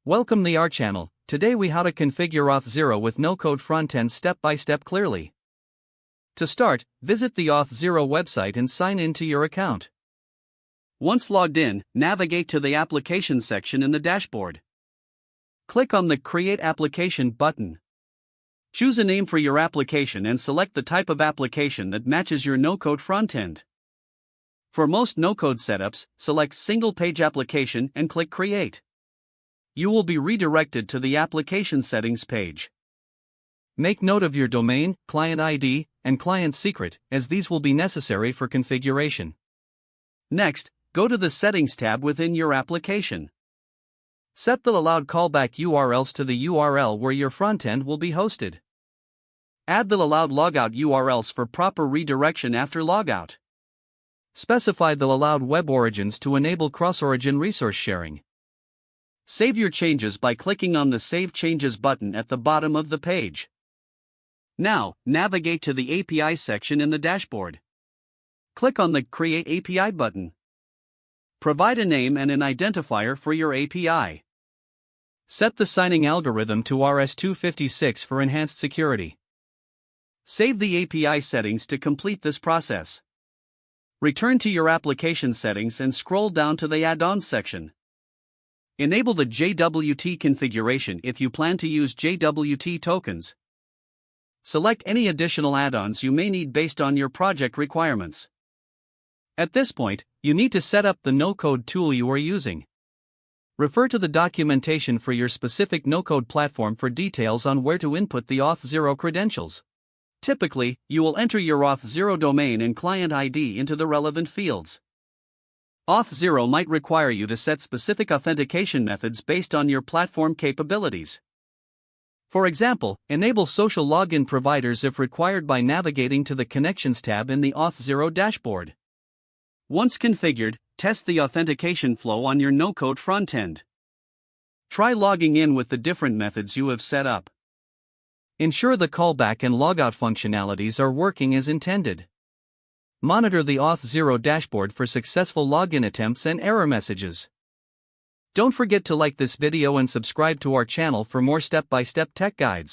Welcome to our channel. Today we how to configure Auth0 with no-code frontend step-by-step clearly. To start, visit the Auth0 website and sign in to your account. Once logged in, navigate to the Application section in the dashboard. Click on the Create Application button. Choose a name for your application and select the type of application that matches your no-code frontend. For most no-code setups, select Single Page Application and click Create. You will be redirected to the Application Settings page. Make note of your domain, client ID, and client secret, as these will be necessary for configuration. Next, go to the Settings tab within your application. Set the allowed callback URLs to the URL where your frontend will be hosted. Add the allowed logout URLs for proper redirection after logout. Specify the allowed web origins to enable cross-origin resource sharing. Save your changes by clicking on the Save Changes button at the bottom of the page. Now, navigate to the API section in the dashboard. Click on the Create API button. Provide a name and an identifier for your API. Set the signing algorithm to RS-256 for enhanced security. Save the API settings to complete this process. Return to your application settings and scroll down to the Add-ons section. Enable the JWT configuration if you plan to use JWT tokens. Select any additional add-ons you may need based on your project requirements. At this point, you need to set up the no-code tool you are using. Refer to the documentation for your specific no-code platform for details on where to input the Auth0 credentials. Typically, you will enter your Auth0 domain and client ID into the relevant fields. Auth0 might require you to set specific authentication methods based on your platform capabilities. For example, enable social login providers if required by navigating to the Connections tab in the Auth0 dashboard. Once configured, test the authentication flow on your no-code frontend. Try logging in with the different methods you have set up. Ensure the callback and logout functionalities are working as intended. Monitor the Auth0 dashboard for successful login attempts and error messages. Don't forget to like this video and subscribe to our channel for more step-by-step tech guides.